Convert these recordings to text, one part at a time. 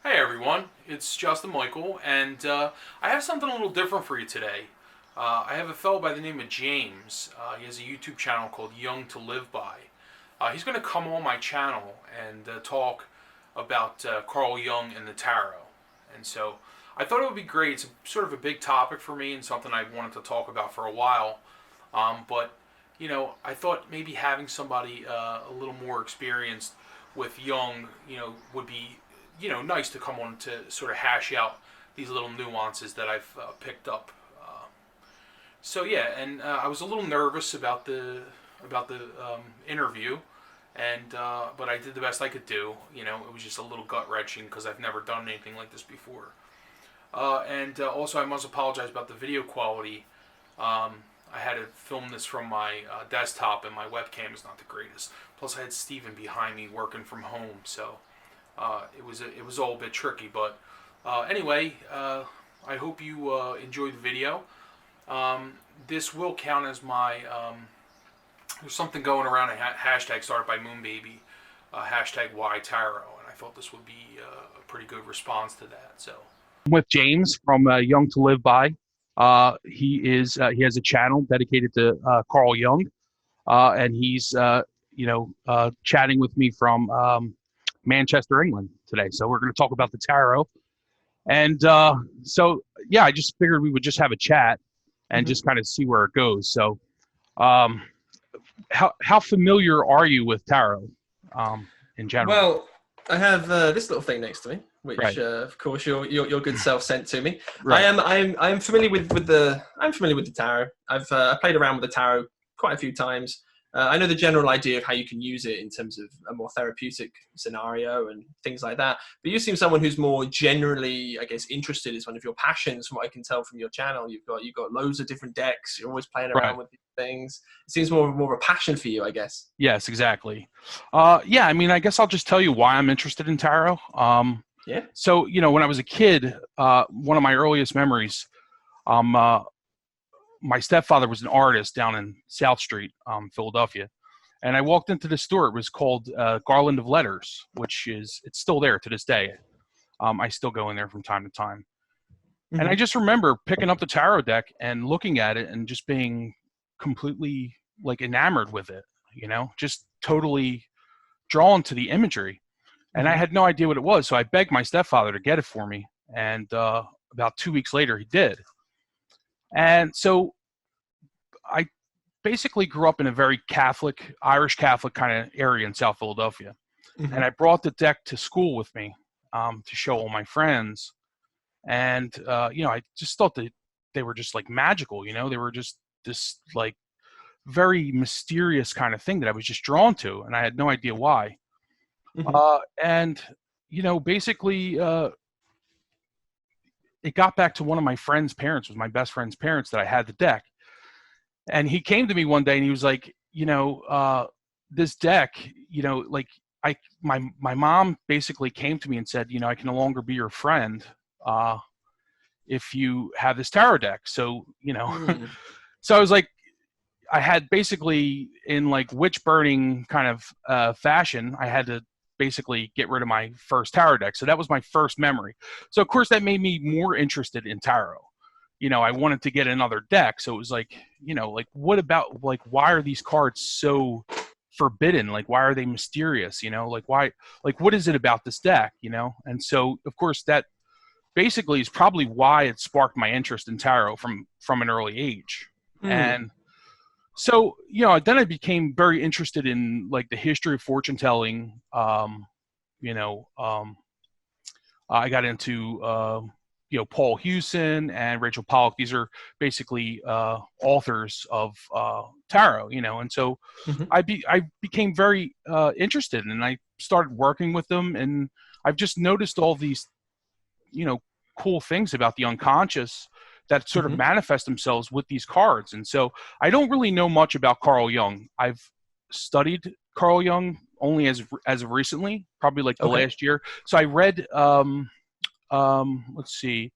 Hey everyone, it's Justin Michael, and I have something a little different for you today. I have a fellow by the name of James. He has a YouTube channel called Young to Live By. He's going to come on my channel and talk about Carl Jung and the tarot. And so I thought it would be great. It's sort of a big topic for me and something I've wanted to talk about for a while. But, I thought maybe having somebody a little more experienced with Jung, would be nice to come on to sort of hash out these little nuances that I've picked up. So yeah, and I was a little nervous about the interview, and but I did the best I could do. It was just a little gut wrenching because I've never done anything like this before. And also, I must apologize about the video quality. I had to film this from my desktop, and my webcam is not the greatest. Plus, I had Steven behind me working from home, so it was all a bit tricky, but anyway, I hope you enjoyed the video. This will count as my there's something going around a hashtag started by Moonbaby, hashtag Why Tarot, and I thought this would be a pretty good response to that. So with James from Young to Live By. He has a channel dedicated to Carl Jung, and he's chatting with me from Manchester, England today. So we're going to talk about the tarot. And yeah, I just figured we would just have a chat and just kind of see where it goes. So um, how familiar are you with tarot in general? Well, I have this little thing next to me, which, Right, of course, your good self sent to me. right, I'm familiar with the tarot. I've played around with the tarot quite a few times. I know the general idea of how you can use it in terms of a more therapeutic scenario and things like that. But you seem someone who's more generally, I guess, interested is one of your passions, from what I can tell from your channel. You've got loads of different decks. You're always playing right. around with these things. It seems more of a passion for you, I guess. Yes, exactly. Yeah, I mean, I guess I'll just tell you why I'm interested in tarot. Yeah. So, when I was a kid, one of my earliest memories, um, uh, my stepfather was an artist down in South Street, Philadelphia. And I walked into the store. It was called Garland of Letters, it's still there to this day. I still go in there from time to time. And I Hmm. just remember picking up the tarot deck and looking at it and just being completely like enamored with it, just totally drawn to the imagery. And I Hmm. had no idea what it was. So I begged my stepfather to get it for me. And about 2 weeks later, he did. And so I basically grew up in a very Catholic, Irish Catholic kind of area in South Philadelphia. And Hmm. I brought the deck to school with me to show all my friends. And, I just thought that they were just like magical, they were just this like very mysterious kind of thing that I was just drawn to. And I had no idea why. Hmm. And, basically, it got back to one of my friend's parents, was my best friend's parents, that I had the deck. And he came to me one day and he was like, this deck, like my mom basically came to me and said, I can no longer be your friend if you have this tarot deck. So, Mm. so I was like, I had basically in like witch burning kind of fashion, I had to basically get rid of my first tarot deck. So that was my first memory. So of course that made me more interested in tarot. I wanted to get another deck. So it was like, like what about like why are these cards so forbidden? Like why are they mysterious? Like why like what is it about this deck? And so of course that basically is probably why it sparked my interest in tarot from an early age. Mm. And so, then I became very interested in like the history of fortune telling. You know, I got into Paul Hewson and Rachel Pollack. These are basically authors of tarot. And so Mhm. I became very interested, and I started working with them, and I've just noticed all these you know cool things about the unconscious that sort of Mhm. manifest themselves with these cards. And so I don't really know much about Carl Jung. I've studied Carl Jung only as of recently, probably like the Okay. last year. So I read let's see,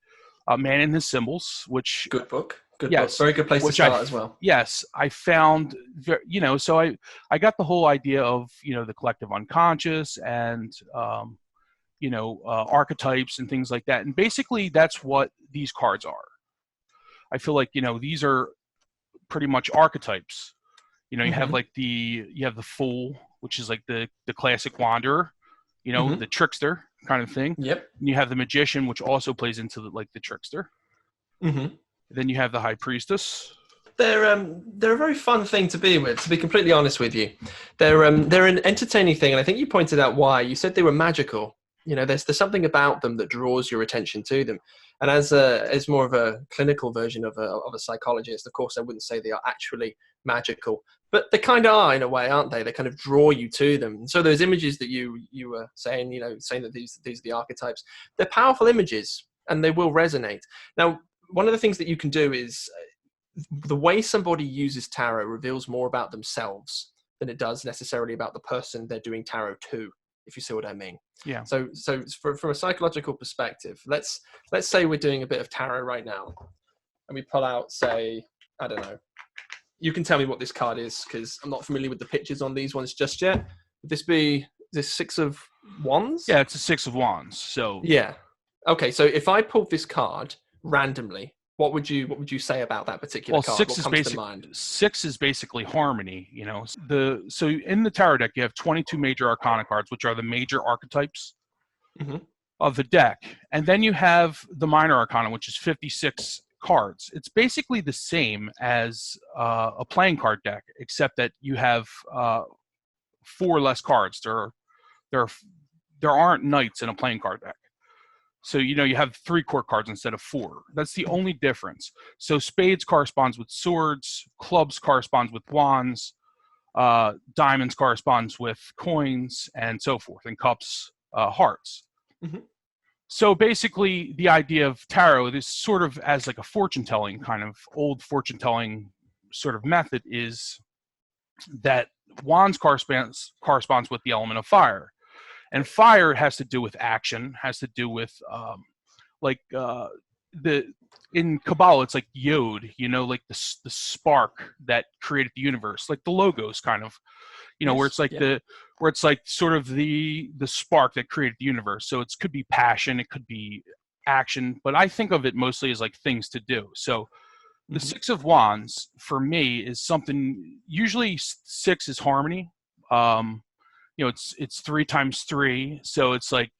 Man and His Symbols, which Good book. Good book. yes, Very good place to which I start as well. yes, I found so I got the whole idea of the collective unconscious, and archetypes and things like that. And basically that's what these cards are. I feel like, these are pretty much archetypes. You have like you have the fool, which is like the classic wanderer, the trickster kind of thing. Yep. And you have the magician, which also plays into the trickster. Then you have the high priestess. They're a very fun thing to be with, to be completely honest with you. They're an entertaining thing, and I think you pointed out why. You said they were magical. There's something about them that draws your attention to them. And as more of a clinical version of a psychologist, of course, I wouldn't say they are actually magical, but they kind of are in a way, aren't they? They kind of draw you to them. And so those images that you were saying, saying that these are the archetypes, they're powerful images, and they will resonate. Now, one of the things that you can do is the way somebody uses tarot reveals more about themselves than it does necessarily about the person they're doing tarot to, if you see what I mean. Yeah. So from a psychological perspective, let's say we're doing a bit of tarot right now, and we pull out, say, I don't know. You can tell me what this card is, because I'm not familiar with the pictures on these ones just yet. Would this be this Six of Wands? Yeah, it's a Six of Wands. So yeah. Okay, so if I pulled this card randomly, what would you say about that particular card? Six what is comes to mind? Six is basically harmony. So in the tarot deck, you have 22 major arcana cards, which are the major archetypes of the deck, and then you have the minor arcana, which is 56 cards. It's basically the same as a playing card deck, except that you have 4 less cards. There aren't knights in a playing card deck. So, you have 3 court cards instead of 4. That's the only difference. So spades corresponds with swords, clubs corresponds with wands, diamonds corresponds with coins, and so forth, and cups, hearts. So basically the idea of tarot is sort of as like a fortune-telling, kind of old fortune-telling sort of method, is that wands corresponds with the element of fire. And fire has to do with action, has to do with in Kabbalah, it's like yod, like the spark that created the universe, like the logos kind of, where it's like where it's like sort of the spark that created the universe. So it could be passion, it could be action, but I think of it mostly as like things to do. So the Six of Wands for me is something, usually 6 is harmony. It's 3 times 3, so it's like,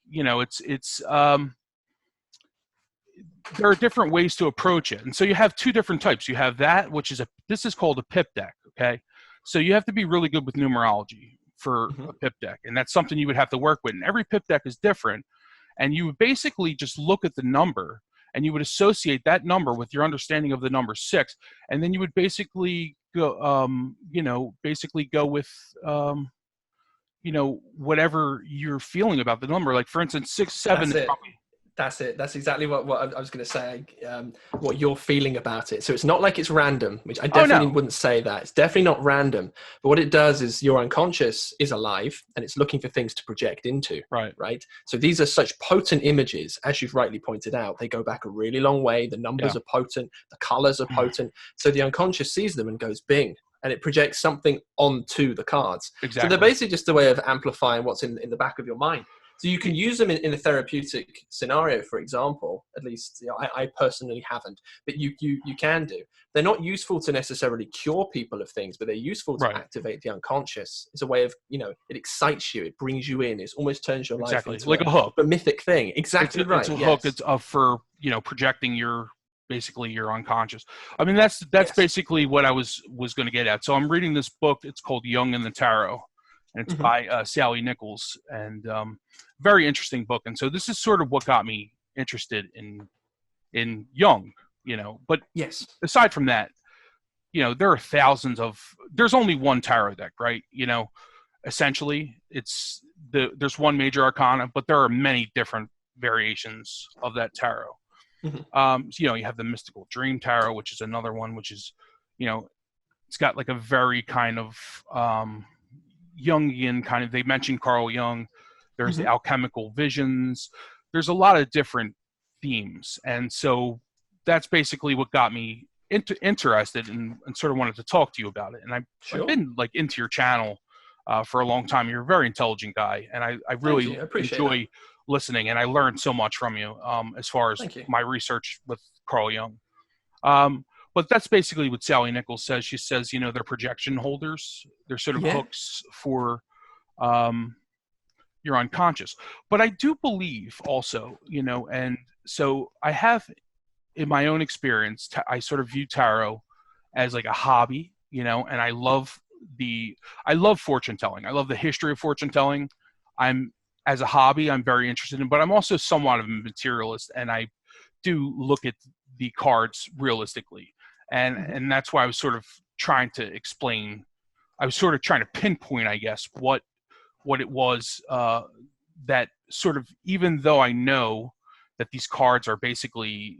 there are different ways to approach it. And so you have 2 different types. You have that, which is this is called a pip deck. Okay. So you have to be really good with numerology for a pip deck. And that's something you would have to work with. And every pip deck is different. And you would basically just look at the number, and you would associate that number with your understanding of the number 6. And then you would basically go, go with, whatever you're feeling about the number. Like, for instance, 6, 7 is probably... That's it. That's exactly what I was going to say, what you're feeling about it. So it's not like it's random, which I definitely wouldn't say that. It's definitely not random. But what it does is your unconscious is alive, and it's looking for things to project into. Right. So these are such potent images, as you've rightly pointed out. They go back a really long way. The numbers are potent. The colors are potent. So the unconscious sees them and goes, bing. And it projects something onto the cards. Exactly. So they're basically just a way of amplifying what's in the back of your mind. So you can use them in a therapeutic scenario, for example. At least I personally haven't, but you can do. They're not useful to necessarily cure people of things, but they're useful to activate the unconscious. It's a way of, it excites you, it brings you in, it almost turns your life into like a hook, a mythic thing. Exactly right. It's a hook. It's for projecting basically your unconscious. I mean, that's basically what I was going to get at. So I'm reading this book. It's called Jung and the Tarot, and it's by Sally Nichols, and very interesting book. And so this is sort of what got me interested in Jung, but aside from that, there are there's only one tarot deck, right? Essentially there's one major arcana, but there are many different variations of that tarot. So, you have the mystical dream tarot, which is another one, which is, it's got like a very kind of Jungian kind of, they mentioned Carl Jung. There's the alchemical visions. There's a lot of different themes. And so that's basically what got me interested and sort of wanted to talk to you about it. And I've been like into your channel for a long time. You're a very intelligent guy. And I really enjoy listening, and I learned so much from you as far as Thank you. my research with Carl Jung. But that's basically what Sally Nichols says. She says, they're projection holders. They're sort of hooks for your unconscious. But I do believe also, and so I have, in my own experience, I sort of view tarot as like a hobby, and I love fortune telling. I love the history of fortune telling. As a hobby, I'm very interested in, but I'm also somewhat of a materialist, and I do look at the cards realistically. And that's why I was sort of trying to explain, I was sort of trying to pinpoint, I guess, what it was that sort of, even though I know that these cards are basically,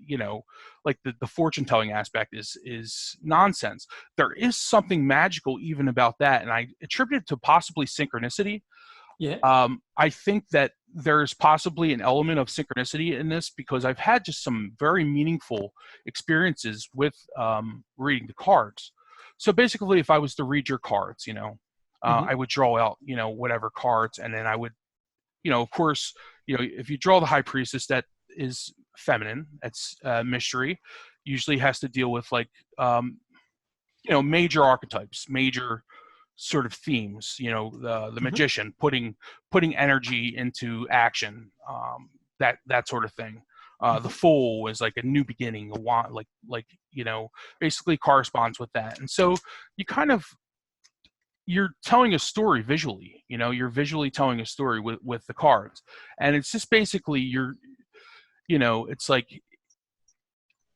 like the fortune telling aspect is nonsense, there is something magical even about that. And I attribute it to possibly synchronicity. Yeah. I think that there's possibly an element of synchronicity in this, because I've had just some very meaningful experiences with reading the cards. So basically, if I was to read your cards, I would draw out, whatever cards, and then I would, of course, if you draw the High Priestess, that is feminine. That's mystery. Usually has to deal with like, major archetypes, major sort of themes, the magician putting energy into action, that sort of thing. The Fool is like a new beginning, basically corresponds with that. And so you're telling a story visually, you're visually telling a story with the cards. And it's just basically it's like,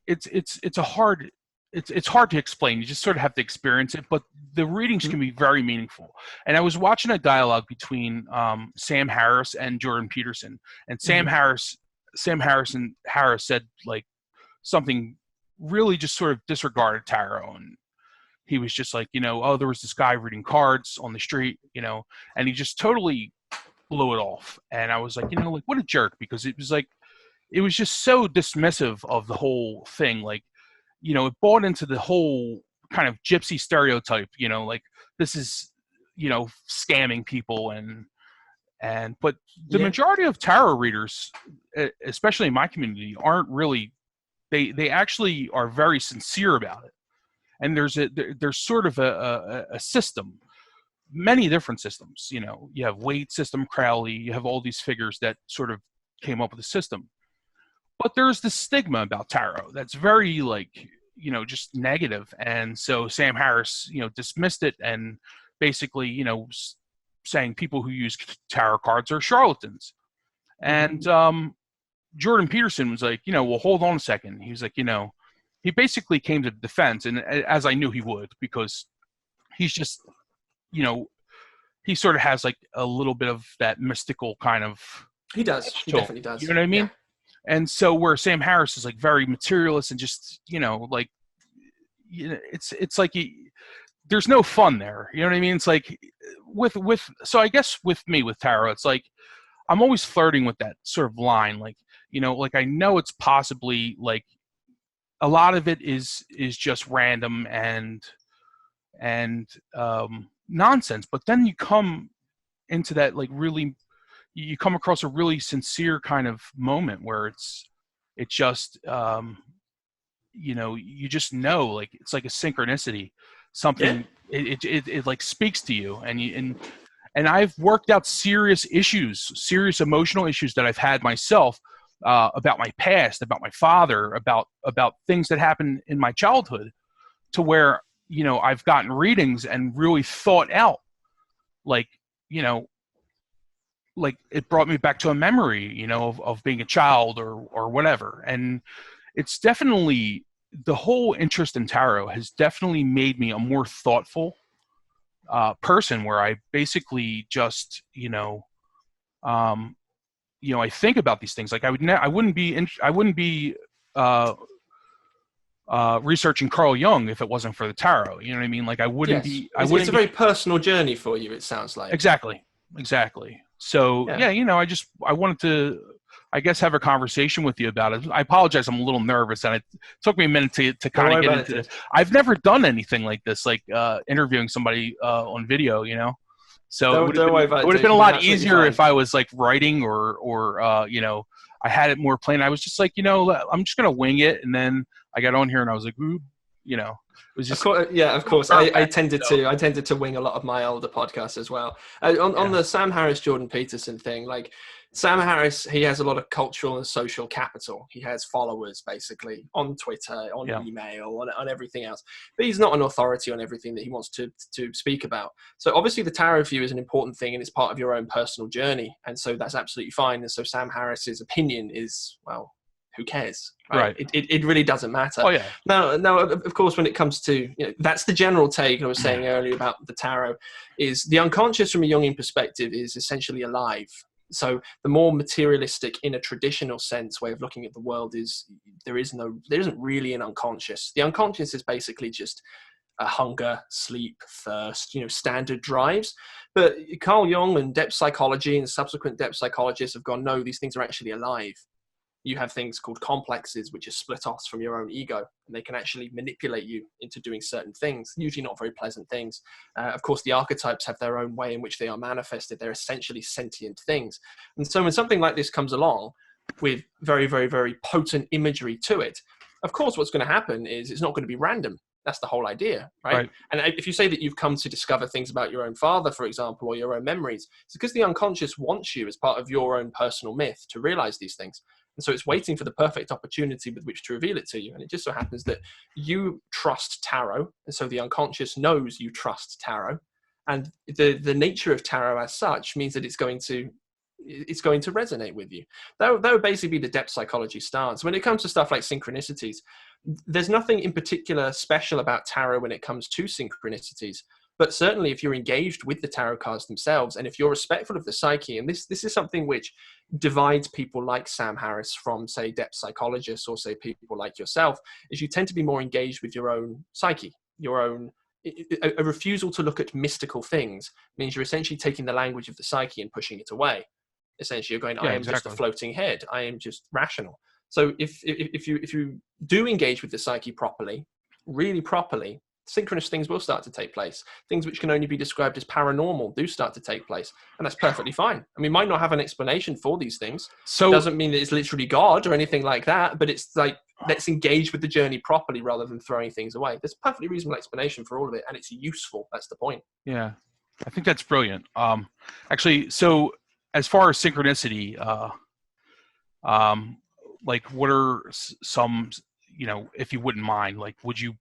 it's hard to explain. You just sort of have to experience it, but the readings can be very meaningful. And I was watching a dialogue between Sam Harris and Jordan Peterson, and Sam Harris said like something really just sort of disregarded tarot, and he was just like, oh, there was this guy reading cards on the street, and he just totally blew it off. And I was like, like, what a jerk, because it was just so dismissive of the whole thing. Like, it bought into the whole kind of gypsy stereotype, like this is, scamming people. But the majority of tarot readers, especially in my community, aren't really, they actually are very sincere about it. And there's sort of a system, many different systems, you have Waite system, Crowley, you have all these figures that sort of came up with a system. But there's this stigma about tarot that's very just negative. And so Sam Harris, dismissed it, and basically, saying people who use tarot cards are charlatans. And Jordan Peterson was like, well, hold on a second. He was like, he basically came to the defense, and as I knew he would, because he's just, he sort of has like a little bit of that mystical kind of. He does. He definitely does. You know what I mean? Yeah. And so where Sam Harris is like very materialist and just, it's like there's no fun there. You know what I mean? It's like so I guess with me, with tarot, it's like I'm always flirting with that sort of line. Like, like I know it's possibly like a lot of it is just random and nonsense. But then you come into that like really, you come across a really sincere kind of moment where it just, you just know, like, it's like a synchronicity, something, it like speaks to you, and I've worked out serious emotional issues that I've had myself, about my past, about my father, about things that happened in my childhood, to where, I've gotten readings and really thought out, like, like it brought me back to a memory, of being a child or whatever. And it's definitely, the whole interest in tarot has definitely made me a more thoughtful person, where I basically just, I think about these things. Like I wouldn't be researching Carl Jung if it wasn't for the tarot. You know what I mean? Like I wouldn't be. It's a very personal journey for you, it sounds like. Exactly. So I wanted to, I guess, have a conversation with you about it. I apologize, I'm a little nervous, and it took me a minute to kind of get into it. I've never done anything like this, like interviewing somebody on video, So Don't worry about it would have it, been a Jake. You're lot absolutely easier fine. if I was like writing or you know, I had it more plain. I was just like, you know, I'm just gonna wing it, and then I got on here and I was like, ooh, you know, it was just Of course. I perfect. tended So, to wing a lot of my older podcasts as well. On yeah, the Sam Harris, Jordan Peterson thing, like Sam Harris, he has a lot of cultural and social capital. He has followers basically on Twitter, on yeah, email, on everything else. But he's not an authority on everything that he wants to speak about. So obviously the tarot view is an important thing and it's part of your own personal journey. And so that's absolutely fine. And so Sam Harris's opinion is, well, who cares, right? right. It really doesn't matter. Oh yeah, Now, of course, when it comes to, you know, that's the general take I was saying earlier about the tarot, is the unconscious from a Jungian perspective is essentially alive. So the more materialistic, in a traditional sense, way of looking at the world is there isn't really an unconscious. The unconscious is basically just hunger, sleep, thirst, you know, standard drives. But Carl Jung and depth psychology and subsequent depth psychologists have gone, no, these things are actually alive. You have things called complexes, which are split-offs from your own ego, and they can actually manipulate you into doing certain things, usually not very pleasant things. Of course, the archetypes have their own way in which they are manifested. They're essentially sentient things. And so when something like this comes along with very, very, very potent imagery to it, of course, what's going to happen is it's not going to be random. That's the whole idea, right? right. And if you say that you've come to discover things about your own father, for example, or your own memories, it's because the unconscious wants you as part of your own personal myth to realize these things. And so it's waiting for the perfect opportunity with which to reveal it to you. And it just so happens that you trust tarot. And so the unconscious knows you trust tarot. And the nature of tarot as such means that it's going to resonate with you. That would basically be the depth psychology stance. When it comes to stuff like synchronicities, there's nothing in particular special about tarot when it comes to synchronicities. But certainly if you're engaged with the tarot cards themselves, and if you're respectful of the psyche, and this is something which divides people like Sam Harris from, say, depth psychologists, or say people like yourself, is you tend to be more engaged with your own psyche, your own. A refusal to look at mystical things means you're essentially taking the language of the psyche and pushing it away. Essentially, you're going, Yeah, I am just a floating head. I am just rational. So if you do engage with the psyche properly, really properly, synchronous things will start to take place. Things which can only be described as paranormal do start to take place. And that's perfectly fine. I mean, might not have an explanation for these things. So Doesn't mean that it's literally God or anything like that, but it's like, let's engage with the journey properly rather than throwing things away. There's a perfectly reasonable explanation for all of it, and it's useful. That's the point. yeah, I think that's brilliant. Actually, so as far as synchronicity, like what are some, you know, if you wouldn't mind, like, would you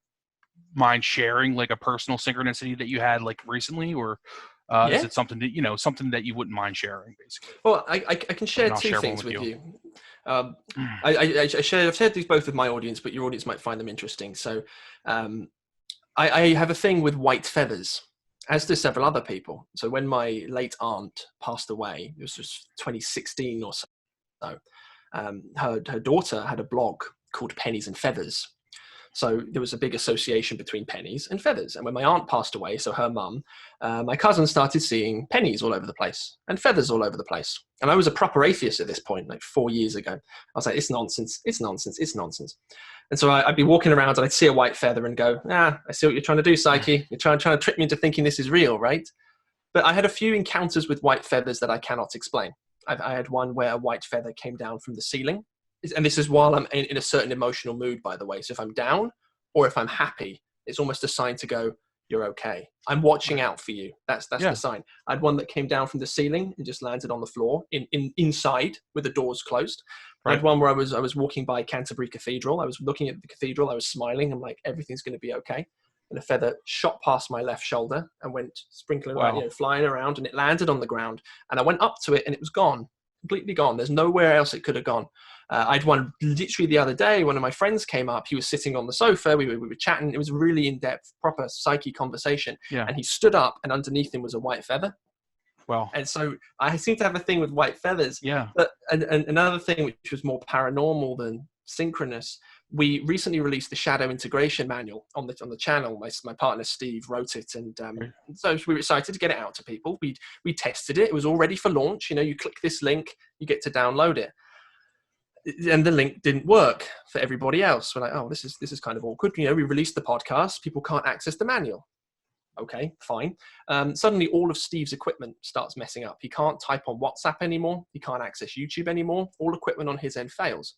mind sharing like a personal synchronicity that you had like recently, or is it something that, you know, something that you wouldn't mind sharing, basically? Well, I can share two things with you. I've shared these both with my audience, but your audience might find them interesting. So I have a thing with white feathers, as do several other people. So when my late aunt passed away, it was just 2016 or so, her daughter had a blog called Pennies and Feathers. So there was a big association between pennies and feathers. And when my aunt passed away, so her mum, my cousin started seeing pennies all over the place and feathers all over the place. And I was a proper atheist at this point, like 4 years ago. I was like, it's nonsense, it's nonsense, it's nonsense. And so I'd be walking around and I'd see a white feather and go, I see what you're trying to do, psyche. You're trying to trick me into thinking this is real, right? But I had a few encounters with white feathers that I cannot explain. I had one where a white feather came down from the ceiling. And this is while I'm in a certain emotional mood, by the way. So if I'm down or if I'm happy, it's almost a sign to go, you're okay. I'm watching out for you. That's the sign. I had one that came down from the ceiling and just landed on the floor inside with the doors closed. Right. I had one where I was walking by Canterbury Cathedral. I was looking at the cathedral. I was smiling. I'm like, everything's going to be okay. And a feather shot past my left shoulder and went sprinkling around, flying around, and it landed on the ground. And I went up to it and it was gone, completely gone. There's nowhere else it could have gone. I had one literally the other day. One of my friends came up. He was sitting on the sofa. We were chatting. It was a really in-depth, proper psyche conversation. Yeah. And he stood up, and underneath him was a white feather. Wow. And so I seem to have a thing with white feathers. Yeah. But and another thing which was more paranormal than synchronous, we recently released the Shadow Integration Manual on the channel. My partner Steve wrote it, and so we were excited to get it out to people. We tested it. It was all ready for launch. You know, you click this link, you get to download it. And the link didn't work for everybody else. We're like, oh, this is kind of awkward. You know, we released the podcast. People can't access the manual. Okay, fine. Suddenly all of Steve's equipment starts messing up. He can't type on WhatsApp anymore. He can't access YouTube anymore. All equipment on his end fails.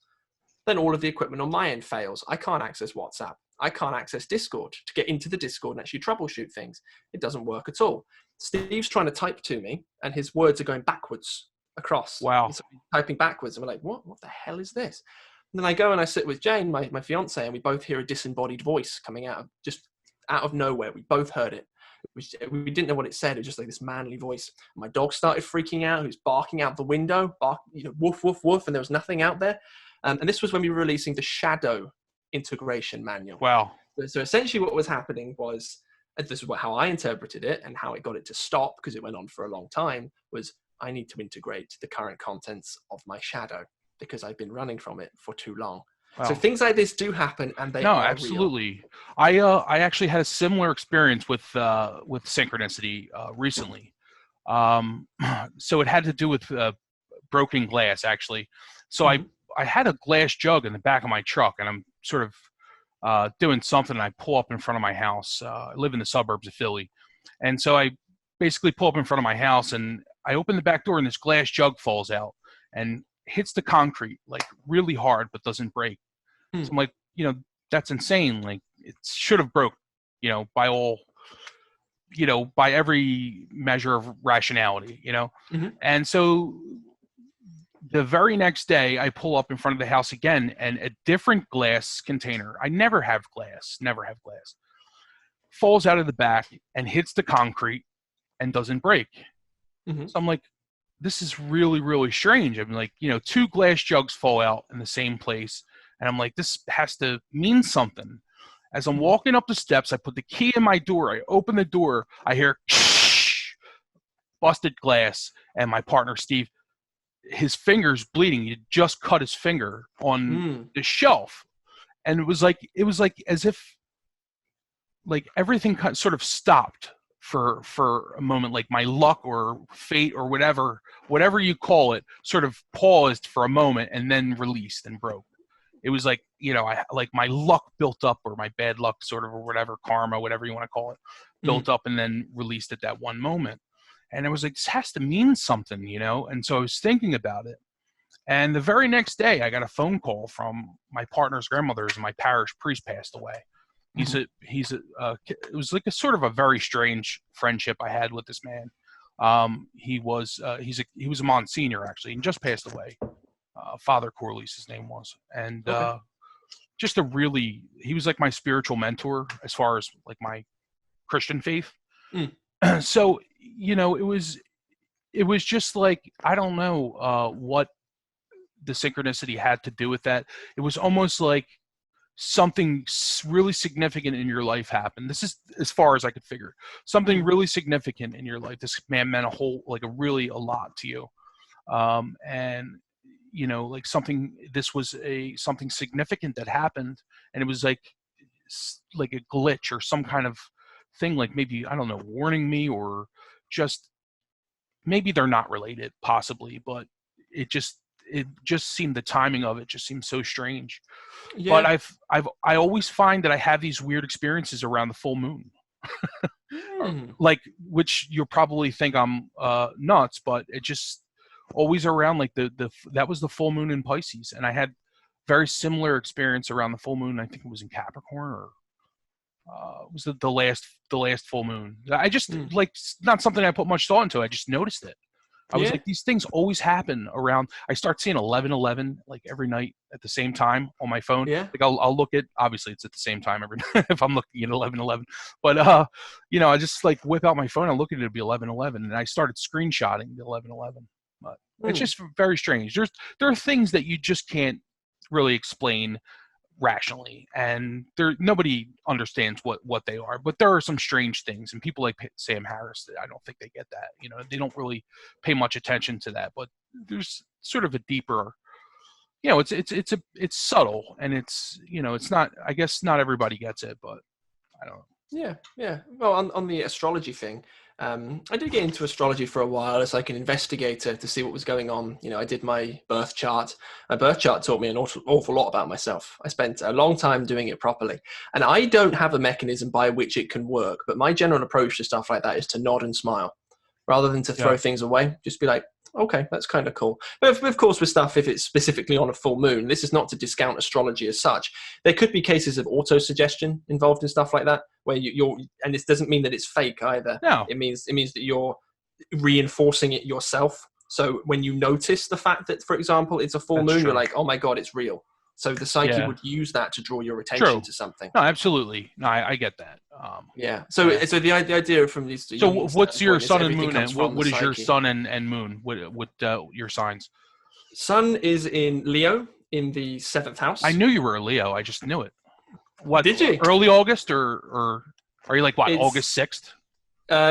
Then all of the equipment on my end fails. I can't access WhatsApp. I can't access Discord to get into the Discord and actually troubleshoot things. It doesn't work at all. Steve's trying to type to me and his words are going backwards across. Wow. He's typing backwards. And we're like, what the hell is this? And then I go and I sit with Jane, my fiance, and we both hear a disembodied voice coming out of nowhere. We both heard it. We didn't know what it said. It was just like this manly voice. My dog started freaking out. He was barking out the window, woof, woof, woof, and there was nothing out there. And this was when we were releasing the Shadow Integration Manual. Wow. So essentially what was happening was, and this is how I interpreted it and how it got it to stop, because it went on for a long time, was I need to integrate the current contents of my shadow because I've been running from it for too long. Wow. So things like this do happen, and they are absolutely. Real. I actually had a similar experience with Synchronicity recently. So it had to do with broken glass, actually. So I had a glass jug in the back of my truck, and I'm sort of doing something, and I pull up in front of my house. I live in the suburbs of Philly. And so I basically pull up in front of my house, and I open the back door, and this glass jug falls out and hits the concrete like really hard, but doesn't break. So I'm like, that's insane. Like, it should have broke, by all, by every measure of rationality, And so the very next day I pull up in front of the house again, and a different glass container, I never have glass, falls out of the back and hits the concrete and doesn't break. So I'm like, this is really, really strange. I'm like, two glass jugs fall out in the same place. And I'm like, this has to mean something. As I'm walking up the steps, I put the key in my door. I open the door. I hear busted glass. And my partner, Steve, his finger's bleeding. He just cut his finger on the shelf. And it was like as if like everything sort of stopped for a moment, like my luck or fate or whatever you call it, sort of paused for a moment and then released and broke. It was like, my luck built up, or my bad luck sort of, or whatever, karma, whatever you want to call it, built up and then released at that one moment. And it was like, this has to mean something, And so I was thinking about it. And the very next day I got a phone call from my partner's grandmother's, and my parish priest passed away. It was like a sort of a very strange friendship I had with this man. He was a Monsignor, actually, and just passed away. Father Corley's his name was. And he was like my spiritual mentor as far as like my Christian faith. So, it was just like, I don't know what the synchronicity had to do with that. It was almost like something really significant in your life happened. This is as far as I could figure. Something really significant in your life. This man meant a lot to you. And like something significant that happened, and it was like a glitch or some kind of thing, like maybe, I don't know, warning me, or just maybe they're not related, possibly, but it just seemed, the timing of it just seemed so strange. Yeah. But I always find that I have these weird experiences around the full moon. Like, which you'll probably think I'm nuts, but it just always around like that was the full moon in Pisces, and I had very similar experience around the full moon. I think it was in Capricorn, or it was the last full moon. I just like, not something I put much thought into. I just noticed it. I was like, these things always happen around. I start seeing 11:11 like every night at the same time on my phone. Yeah. Like I'll look at, obviously it's at the same time every night if I'm looking at 11:11. But I just like whip out my phone and look at it, it'll be 11:11, and I started screenshotting the 11:11. But it's just very strange. There are things that you just can't really explain rationally, and nobody understands what they are, but there are some strange things, and people like Sam Harris, I don't think they get that. They don't really pay much attention to that, but there's sort of a deeper, it's subtle, and it's not, I guess not everybody gets it, but I don't know. Yeah. Well, on the astrology thing, I did get into astrology for a while as like an investigator to see what was going on. I did my birth chart. My birth chart taught me an awful lot about myself. I spent a long time doing it properly. And I don't have a mechanism by which it can work, but my general approach to stuff like that is to nod and smile rather than to throw things away. Just be like, okay, that's kind of cool. But of course, with stuff, if it's specifically on a full moon, this is not to discount astrology as such. There could be cases of auto-suggestion involved in stuff like that, where you're, and this doesn't mean that it's fake either. No. It means that you're reinforcing it yourself. So when you notice the fact that, for example, it's a full moon, you're like, oh my God, it's real. So the psyche would use that to draw your attention to something. No, absolutely. No, I get that. So the idea from these. So what's your sun and moon? And what is your sun and moon? What your signs? Sun is in Leo in the 7th house. I knew you were a Leo. I just knew it. What did you? Early August or are you like what? August 6th?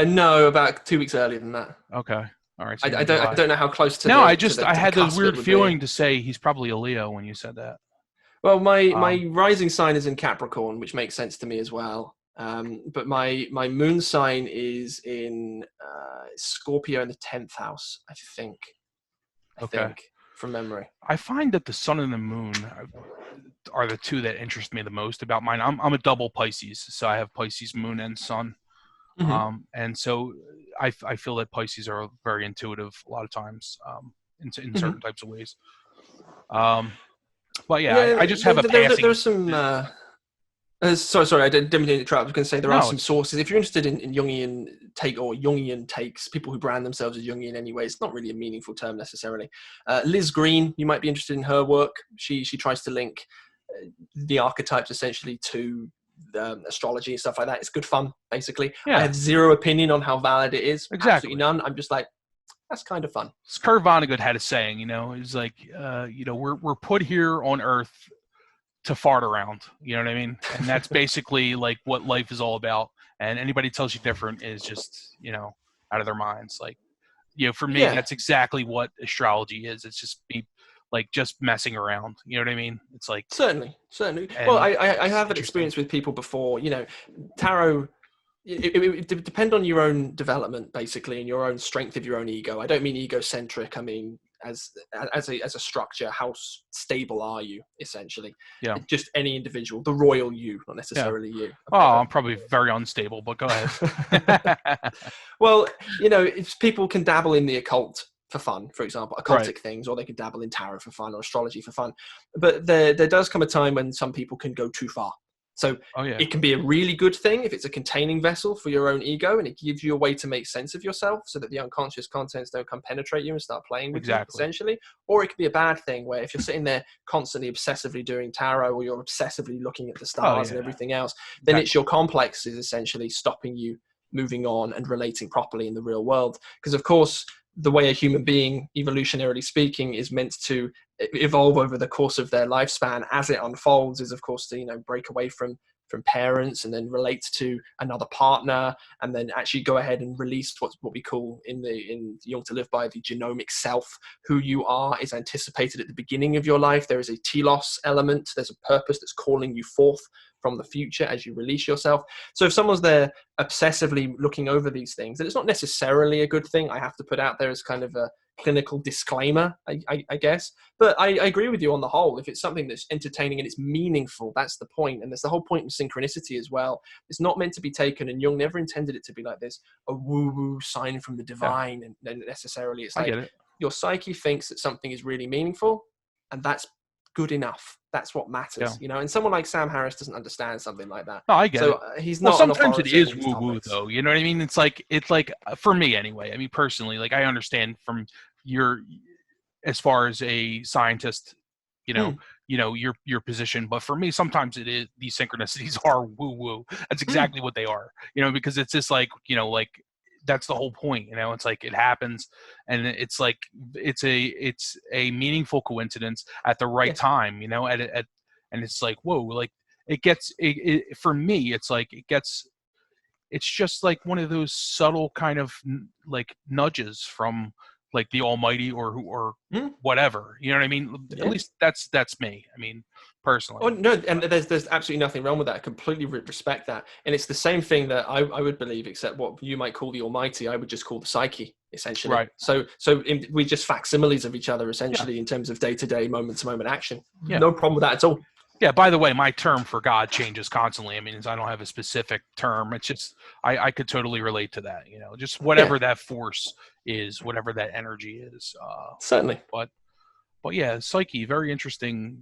No, about 2 weeks earlier than that. Okay. All right. So I don't know how close to. No, I had the weird feeling to say he's probably a Leo when you said that. Well, my rising sign is in Capricorn, which makes sense to me as well. But my moon sign is in Scorpio in the 10th house, I think. I think, from memory. I find that the sun and the moon are the two that interest me the most about mine. I'm a double Pisces, so I have Pisces moon and sun. Mm-hmm. And so I feel that Pisces are very intuitive a lot of times in certain types of ways. But I just have a passing. There's some. Sorry, I didn't mean to interrupt. I was going to say there are some sources. If you're interested in Jungian Jungian takes, people who brand themselves as Jungian anyway, it's not really a meaningful term necessarily. Liz Green, you might be interested in her work. She tries to link the archetypes essentially to astrology and stuff like that. It's good fun, basically. I have zero opinion on how valid it is. Exactly. Absolutely none. I'm just like, that's kind of fun. Kurt Vonnegut had a saying, he's like, we're put here on Earth to fart around, you know what I mean? And that's basically like what life is all about. And anybody tells you different is just, out of their minds. Like, for me, that's exactly what astrology is. It's just just messing around. You know what I mean? It's like certainly. Well, I have an experience with people before. Tarot. It depend on your own development, basically, and your own strength of your own ego. I don't mean egocentric. I mean as a structure. How stable are you, essentially? Yeah. Just any individual, the royal you, not necessarily you. Oh, I'm probably very unstable, but go ahead. Well, if people can dabble in the occult for fun, for example, occultic things, or they could dabble in tarot for fun or astrology for fun. But there does come a time when some people can go too far. So it can be a really good thing if it's a containing vessel for your own ego, and it gives you a way to make sense of yourself so that the unconscious contents don't come penetrate you and start playing with you, essentially. Or it could be a bad thing where if you're sitting there constantly obsessively doing tarot, or you're obsessively looking at the stars and everything else, then it's your complexes essentially stopping you moving on and relating properly in the real world. Because of course, the way a human being, evolutionarily speaking, is meant to evolve over the course of their lifespan as it unfolds is, of course, to break away from parents and then relate to another partner, and then actually go ahead and release what we call in Young to Live By, the genomic self. Who you are is anticipated at the beginning of your life. There is a telos element. There's a purpose that's calling you forth from the future as you release yourself. So if someone's there obsessively looking over these things, and it's not necessarily a good thing, I have to put out there as kind of a clinical disclaimer, I guess. But I agree with you on the whole. If it's something that's entertaining and it's meaningful, that's the point. And that's the whole point of synchronicity as well. It's not meant to be taken, and Jung never intended it to be like this, a woo-woo sign from the divine. And necessarily it's like your psyche thinks that something is really meaningful, and that's good enough. That's what matters, and someone like Sam Harris doesn't understand something like that. No, I get it. He's not. Sometimes it is woo-woo though. You know what I mean? It's like for me anyway. I mean, personally, like I understand from your, as far as a scientist, your position. But for me, sometimes it is, these synchronicities are woo-woo. That's exactly what they are. Because it's just like, that's the whole point. It's like it happens, and it's like it's a meaningful coincidence at the right time. And it's like, whoa, like it gets it for me. It's like it's just like one of those subtle kind of like nudges from like the Almighty or Mm. whatever. You know what I mean? Yeah. At least that's me. I mean, personally. Oh no, and there's absolutely nothing wrong with that. I completely respect that, and it's the same thing that I would believe, except what you might call the Almighty, I would just call the psyche, essentially. Right. So we just facsimiles of each other, essentially, in terms of day-to-day, moment-to-moment action. Yeah. No problem with that at all. Yeah. By the way, my term for God changes constantly. I mean, I don't have a specific term. It's just I could totally relate to that. You know, just whatever that force is, whatever that energy is. Certainly. But yeah, psyche, very interesting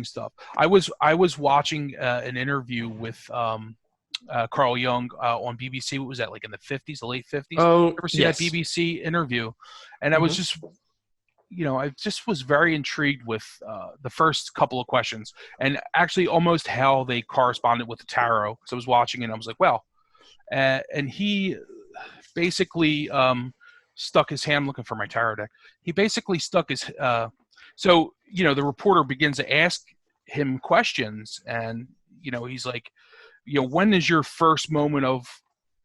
stuff. I was watching an interview with Carl Jung on BBC. What was that, like in the 50s, the late 50s? Oh, Ever see that BBC interview? And I was just, I just was very intrigued with the first couple of questions, and actually almost how they corresponded with the tarot. So I was watching it, and I was like, well, and he basically stuck his hand, looking for my tarot deck. He basically stuck his so, the reporter begins to ask him questions, and, he's like, when is your first moment of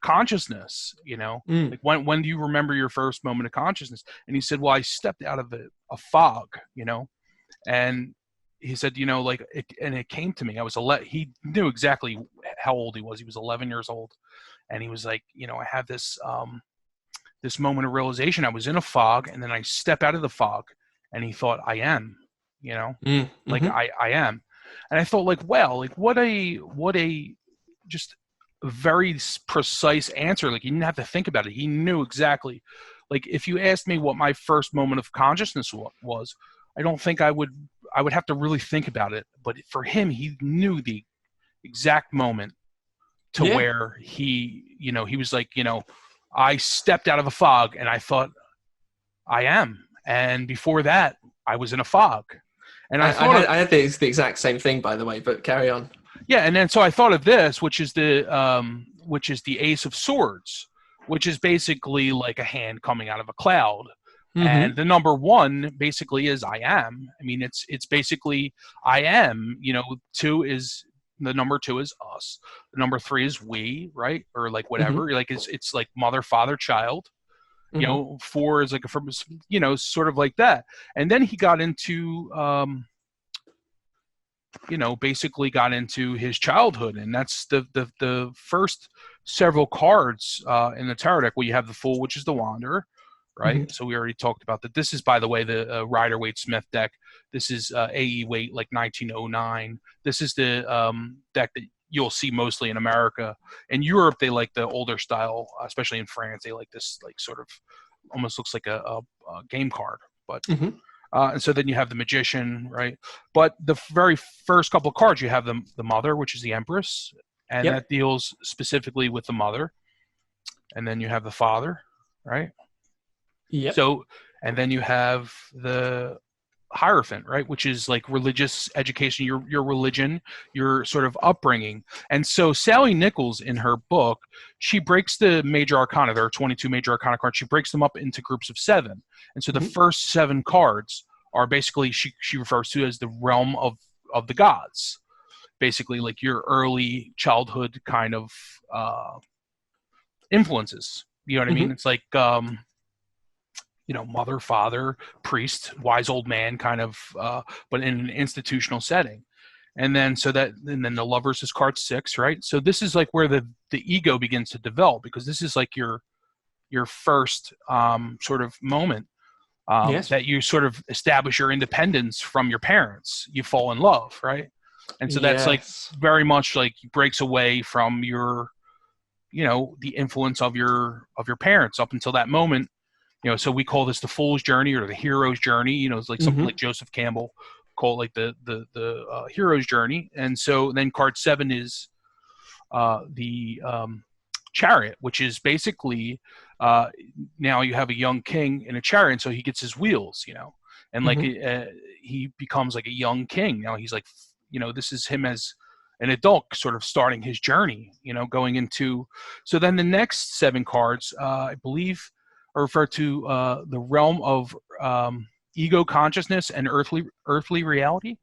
consciousness? Like when do you remember your first moment of consciousness? And he said, well, I stepped out of a fog, and he said, and it came to me. I was he knew exactly how old he was. He was 11 years old. And he was like, I have this, this moment of realization. I was in a fog, and then I step out of the fog. And he thought, I am, like I am. And I thought, like, well, like what a just very precise answer. Like, he didn't have to think about it. He knew exactly. Like, if you asked me what my first moment of consciousness was, I don't think I would have to really think about it. But for him, he knew the exact moment to where he was like, I stepped out of a fog and I thought, I am. And before that, I was in a fog. And I had the exact same thing, by the way, but carry on. Yeah, and then so I thought of this, which is the Ace of Swords, which is basically like a hand coming out of a cloud. And the number 1 basically is I am. I mean, it's basically I am. 2 is the number 2 is us. The number 3 is we, right? Or like whatever. Like it's like mother, father, child. 4 is like sort of like that. And then he got into, basically got into his childhood. And that's the first several cards in the tarot deck where you have the Fool, which is the Wanderer, right? So we already talked about that. This is, by the way, the Rider-Waite-Smith deck. This is A.E. Waite, like 1909. This is the deck that you'll see mostly in America. In Europe, they like the older style, especially in France. They like this, like, sort of almost looks like a game card. But and so then you have the Magician, right? But the very first couple of cards, you have the Mother, which is the Empress, and that deals specifically with the mother. And then you have the Father, right? Yeah. So, and then you have the Hierophant, right, which is like religious education, your religion, your sort of upbringing. And so Sally Nichols, in her book, she breaks the major arcana. There are 22 major arcana cards. She breaks them up into groups of 7. And so the first 7 cards are basically she refers to as the realm of the gods, basically like your early childhood kind of influences. You know what I mean? It's like mother, father, priest, wise old man, kind of, but in an institutional setting. And then the Lovers is card 6, right? So this is like where the ego begins to develop, because this is like your first sort of moment that you sort of establish your independence from your parents. You fall in love, right? And so that's like very much like breaks away from your, the influence of your parents up until that moment. So we call this the fool's journey or the hero's journey. It's like something like Joseph Campbell called like the hero's journey. And so then card 7 is the Chariot, which is basically now you have a young king in a chariot, and so he gets his wheels, and like he becomes like a young king. Now he's like, this is him as an adult sort of starting his journey, going into. So then the next 7 cards, I believe, refer to the realm of ego consciousness and earthly reality.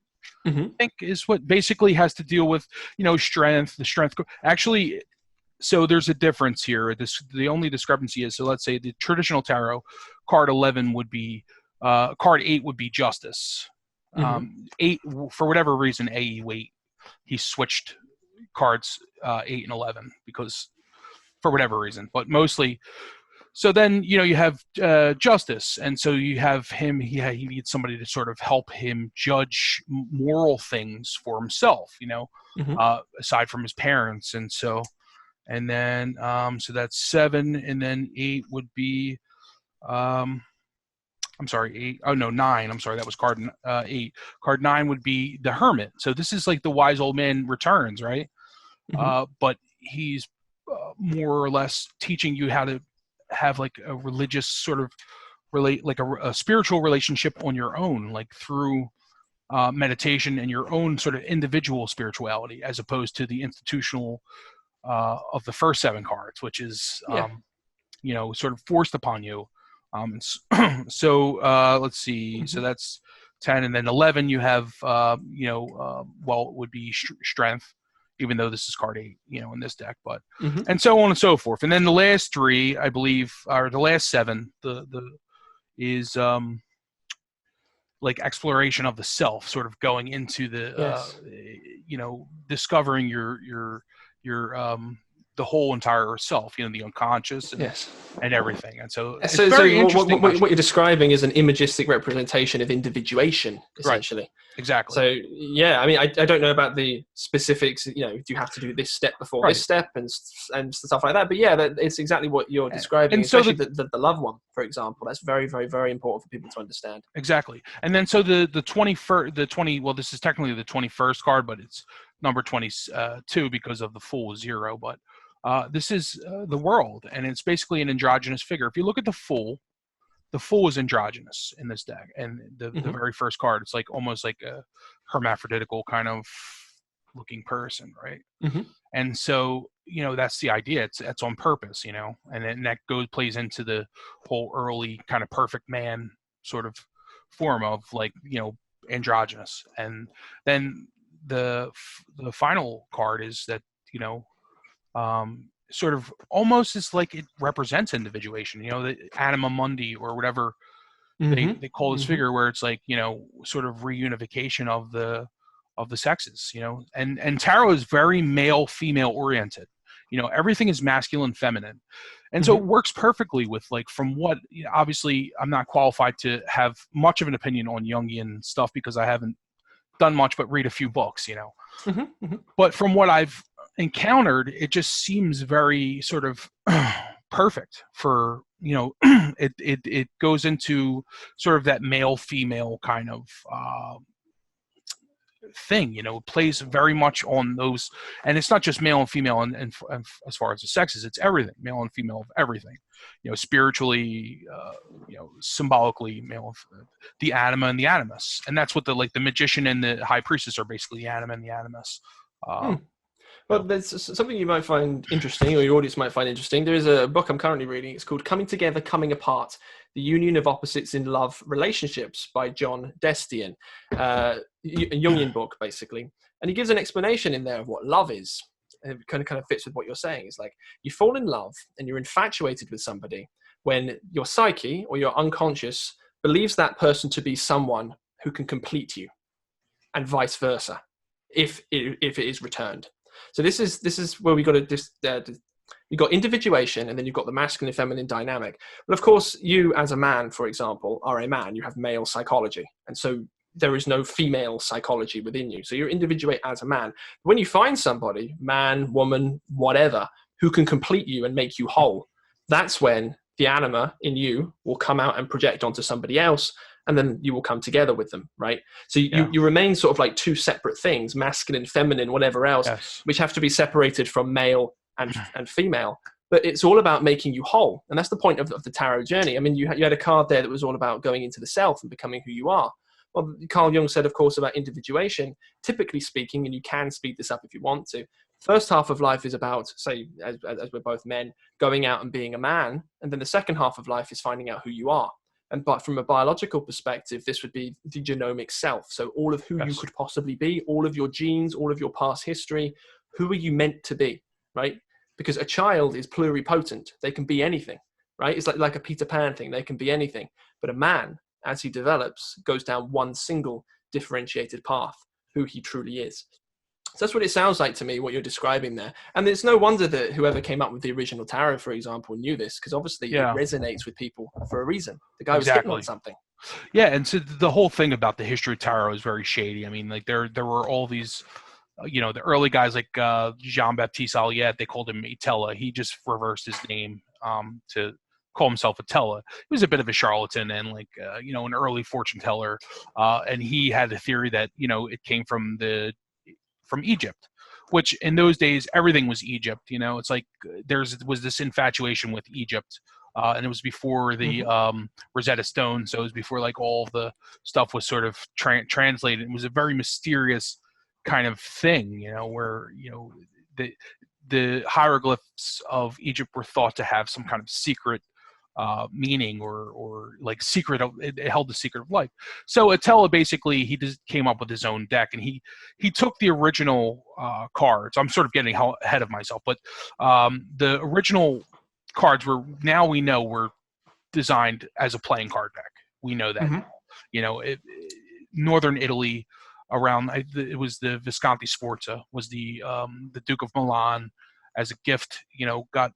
I think is what basically has to deal with, strength. The strength. Actually, so there's a difference here. The only discrepancy is, so let's say the traditional tarot card 11 would be card 8 would be justice. 8, for whatever reason, AE weight, he switched cards 8 and 11 because for whatever reason, but mostly. So then, you have justice, and so you have him. He needs somebody to sort of help him judge moral things for himself. Aside from his parents, and so, and then so that's 7, and then 8 would be, I'm sorry, 8. Oh no, 9. I'm sorry, that was card 8. Card 9 would be the hermit. So this is like the wise old man returns, right? But he's more or less teaching you how to have like a religious sort of a spiritual relationship on your own, like through meditation and your own sort of individual spirituality, as opposed to the institutional of the first 7 cards, which is sort of forced upon you. So let's see. So that's 10, and then 11 you have it would be strength, even though this is card 8, in this deck, but and so on and so forth. And then the last 3, I believe, or the last 7, the is like exploration of the self, sort of going into the discovering your the whole entire self, the unconscious and everything. And so it's very interesting. What you're describing is an imagistic representation of individuation, essentially. Right. Exactly. So, yeah, I mean, I don't know about the specifics, do you have to do this step before this step and stuff like that? But yeah, it's exactly what you're describing, and especially the love one, for example. That's very, very, very important for people to understand. Exactly. And then so the 21st, well, this is technically the 21st card, but it's number 22 because of the full 0, but this is the world, and it's basically an androgynous figure. If you look at the fool is androgynous in this deck, and the very first card, it's like almost like a hermaphroditical kind of looking person, right? And so that's the idea. It's on purpose, and then that plays into the whole early kind of perfect man sort of form of like androgynous. And then the final card is that sort of almost is like it represents individuation, the anima mundi or whatever they call this figure, where it's like sort of reunification of the sexes, and tarot is very male female oriented. Everything is masculine feminine, and so it works perfectly with like, from what obviously I'm not qualified to have much of an opinion on Jungian stuff because I haven't done much but read a few books, but from what I've encountered, it just seems very sort of perfect for it goes into sort of that male female kind of thing, it plays very much on those, and it's not just male and female and as far as the sexes, it's everything, male and female of everything, spiritually, symbolically, male, the anima and the animus, and that's what the magician and the high priestess are basically, the anima and the animus. Well, there's something you might find interesting, or your audience might find interesting. There is a book I'm currently reading. It's called Coming Together, Coming Apart, The Union of Opposites in Love Relationships by John Destian. A Jungian book, basically. And he gives an explanation in there of what love is. And it kind of fits with what you're saying. It's like you fall in love and you're infatuated with somebody when your psyche or your unconscious believes that person to be someone who can complete you, and vice versa, if it is returned. So this is where we got you got individuation, and then you've got the masculine and feminine dynamic. But of course, you as a man, for example, are a man. You have male psychology, and so there is no female psychology within you. So you individuate as a man. When you find somebody, man, woman, whatever, who can complete you and make you whole, that's when the anima in you will come out and project onto somebody else, and then you will come together with them, right? So you remain sort of like two separate things, masculine, feminine, whatever else, which have to be separated from male and female. But it's all about making you whole. And that's the point of the tarot journey. I mean, you had a card there that was all about going into the self and becoming who you are. Well, Carl Jung said, of course, about individuation, typically speaking, and you can speed this up if you want to, first half of life is about, say, as we're both men, going out and being a man. And then the second half of life is finding out who you are. But from a biological perspective, this would be the genomic self. So all of who you could possibly be, all of your genes, all of your past history, who are you meant to be, right? because a child is pluripotent. They can be anything, right? It's like a Peter Pan thing. They can be anything. But a man, as he develops, goes down one single differentiated path, who he truly is. So that's what it sounds like to me, what you're describing there. And it's no wonder that whoever came up with the original tarot, for example, knew this, because obviously it resonates with people for a reason. The guy was hitting on something. Yeah, and so the whole thing about the history of tarot is very shady. I mean, like there were all these, the early guys like Jean-Baptiste Alliette, they called him Itella. He just reversed his name to call himself Itella. He was a bit of a charlatan and an early fortune teller, and he had a theory that it came from Egypt, which in those days everything was Egypt. It's like was this infatuation with Egypt, and it was before the Rosetta Stone, so it was before like all the stuff was sort of translated. It was a very mysterious kind of thing, where the hieroglyphs of Egypt were thought to have some kind of secret meaning or like secret of it held the secret of life. So Attila basically he just came up with his own deck, and he took the original cards. I'm sort of getting ahead of myself, but the original cards we know were designed as a playing card deck. We know that now. Northern Italy around it was the Visconti Sforza was the Duke of Milan as a gift. Got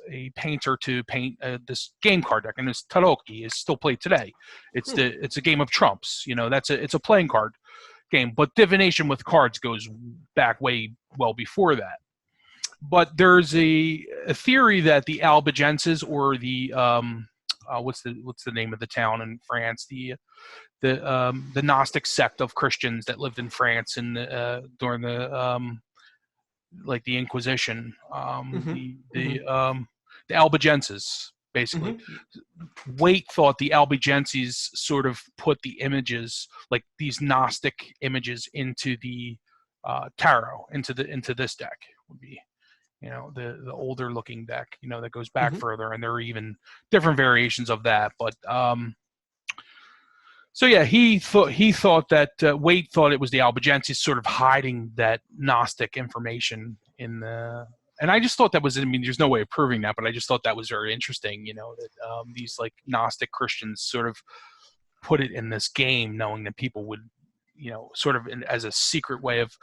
a painter to paint this game card deck, and this tarocchi is still played today. It's a game of trumps. It's a playing card game, but divination with cards goes back way well before that. But there's a theory that the Albigenses or the what's the name of the town in France, the Gnostic sect of Christians that lived in France during the the Inquisition, the Albigenses, basically. Waite thought the Albigenses sort of put the images, like these Gnostic images, into the tarot, into this deck would be, the older looking deck, that goes back further, and there are even different variations of that, but. So yeah, he thought that Waite thought it was the Albigenses sort of hiding that Gnostic information in the, and I just thought that was, there's no way of proving that, but I just thought that was very interesting, that these like Gnostic Christians sort of put it in this game, knowing that people would, sort of as a secret way of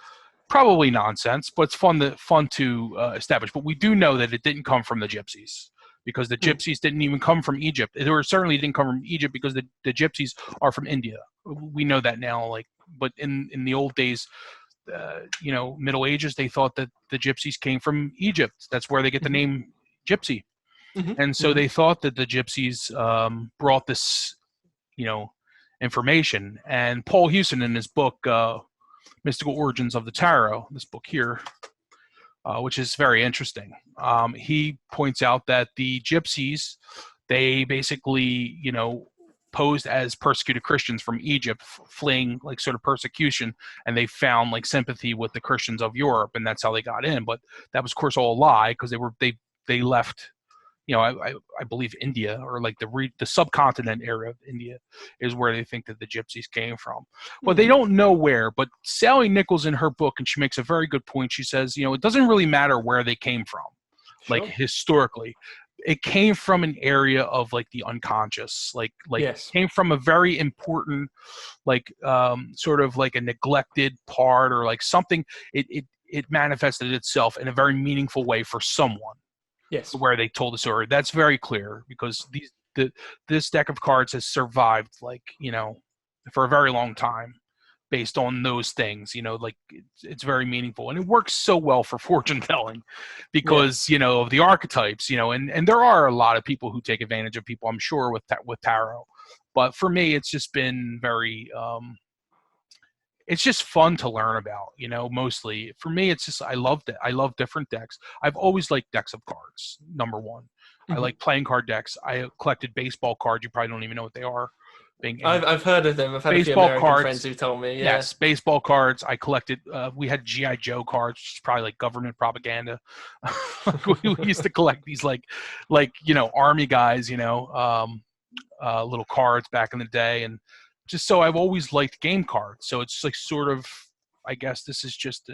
probably nonsense, but it's fun to establish. But we do know that it didn't come from the Gypsies, because the Gypsies didn't even come from Egypt. They certainly didn't come from Egypt, because the Gypsies are from India. We know that now. But in the old days, Middle Ages, they thought that the Gypsies came from Egypt. That's where they get the name Gypsy. And so they thought that the Gypsies brought this, information. And Paul Hewson, in his book, Mystical Origins of the Tarot, this book here, which is very interesting. He points out that the Gypsies, they basically, posed as persecuted Christians from Egypt, fleeing like sort of persecution, and they found like sympathy with the Christians of Europe, and that's how they got in. But that was, of course, all a lie, because they left. I believe India, or like the subcontinent area of India, is where they think that the Gypsies came from. But they don't know where. But Sally Nichols, in her book, and she makes a very good point. She says, it doesn't really matter where they came from, like historically. It came from an area of like the unconscious, yes. It came from a very important, sort of like a neglected part, or like something. It manifested itself in a very meaningful way for someone. Yes, where they told the story. That's very clear, because this deck of cards has survived, for a very long time, based on those things. It's very meaningful, and it works so well for fortune telling, because of the archetypes. And there are a lot of people who take advantage of people, I'm sure, with tarot. But for me, it's just been very. It's just fun to learn about, mostly. For me, it's just, I love different decks. I've always liked decks of cards, number one. I like playing card decks. I collected baseball cards. You probably don't even know what they are. I've heard of them. I've had a few American friends who told me. Yeah. Yes, baseball cards. I collected, we had G.I. Joe cards, which is probably like government propaganda. we used to collect these army guys, little cards back in the day. And just so I've always liked game cards. So it's like sort of, I guess this is just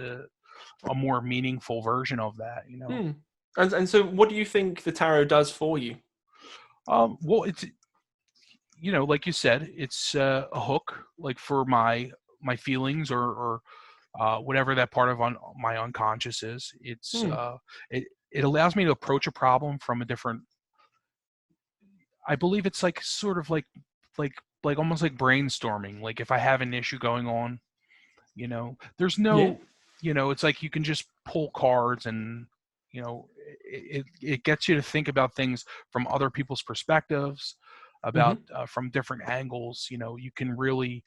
a more meaningful version of that, you know. And so what do you think the tarot does for you? Well, it's, you know, like you said, it's a hook, like for my feelings or whatever that part of my unconscious is. It's it allows me to approach a problem from a different. I believe it's like sort of like almost like brainstorming. Like if I have an issue going on, you know, there's no, you know, it's like you can just pull cards and, you know, it gets you to think about things from other people's perspectives, about from different angles. You know, you can really,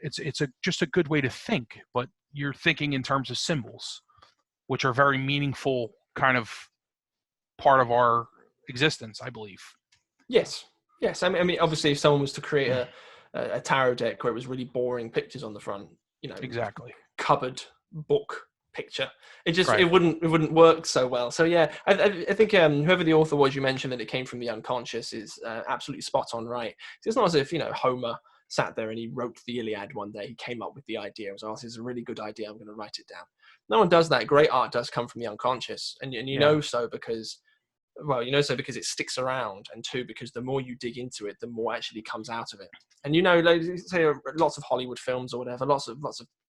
it's just a good way to think, but you're thinking in terms of symbols, which are very meaningful kind of part of our existence, I believe. Yes. I mean, obviously, if someone was to create a tarot deck where it was really boring pictures on the front, you know, exactly, cupboard book picture, it just right. it wouldn't work so well. So yeah, I think whoever the author was, you mentioned that it came from the unconscious, is absolutely spot on, right? It's not as if, you know, Homer sat there and he wrote the Iliad one day. He came up with the idea. It was, oh, this is a really good idea, I'm going to write it down. No one does that. Great art does come from the unconscious, and you know so because. Well, you know, so because it sticks around, and two, because the more you dig into it, the more actually comes out of it. And you know, like say lots of Hollywood films or whatever, lots of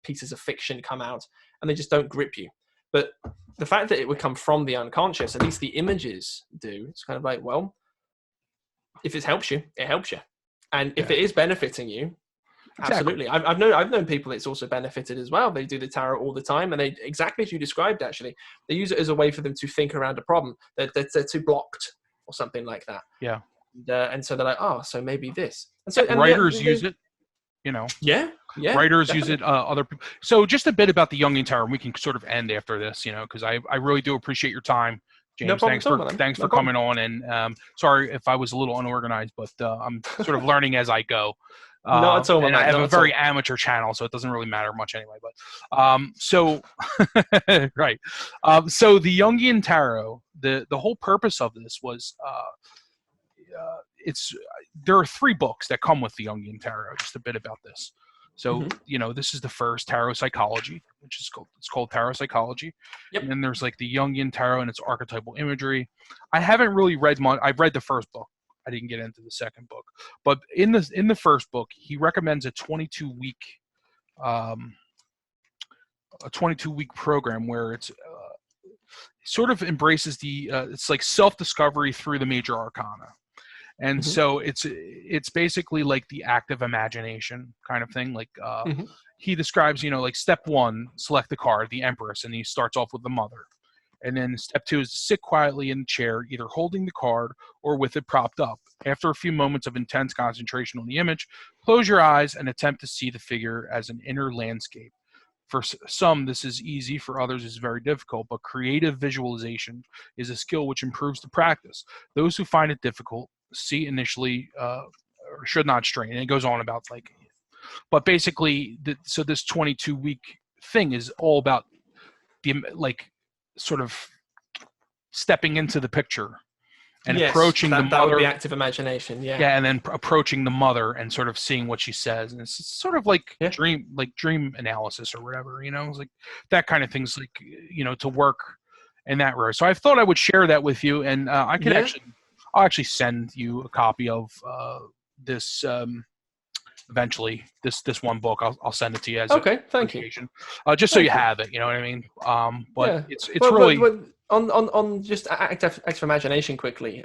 pieces of fiction come out, and they just don't grip you. But the fact that it would come from the unconscious, at least the images do. It's kind of like, well, if it helps you, it helps you, and if it is benefiting you. Exactly. Absolutely. I've known people it's also benefited as well. They do the tarot all the time, and they, exactly as you described, actually, they use it as a way for them to think around a problem. They're too blocked or something like that. Yeah. And so they're like, oh, so maybe this. And so writers use it, you know. Yeah. Writers definitely. use it. Other people. So just a bit about the Jungian tarot, and we can sort of end after this, you know, because I really do appreciate your time, James. No problem thanks for coming on, and sorry if I was a little unorganized, but I'm sort of learning as I go. Not at all, and I have not a very amateur channel, so it doesn't really matter much anyway. But so right. So the Jungian tarot, the whole purpose of this was there are 3 books that come with the Jungian tarot. Just a bit about this. So you know, this is the first tarot psychology, which is called tarot psychology. Yep. And then there's like the Jungian tarot and its archetypal imagery. I haven't really read much. I've read the first book. I didn't get into the second book, but in the first book, he recommends a 22-week program where it's sort of embraces the it's like self-discovery through the major arcana. And so it's basically like the active imagination kind of thing. Like he describes, you know, like step 1, select the card, the Empress, and he starts off with the Mother. And then step 2 is to sit quietly in the chair, either holding the card or with it propped up. After a few moments of intense concentration on the image, close your eyes and attempt to see the figure as an inner landscape. For some, this is easy. For others, it's very difficult. But creative visualization is a skill which improves the practice. Those who find it difficult, see initially or should not strain. And it goes on about like, but basically, so this 22-week thing is all about the like sort of stepping into the picture and approaching the mother. That would be active imagination, yeah, and then approaching the mother and sort of seeing what she says, and it's sort of like dream analysis or whatever, you know, it's like that kind of things, like, you know, to work in that way. So I thought I would share that with you, and I could I'll actually send you a copy of this eventually. This one book, I'll send it to you as thank you. Just so you have it, you know what I mean. But it's really on just active imagination quickly.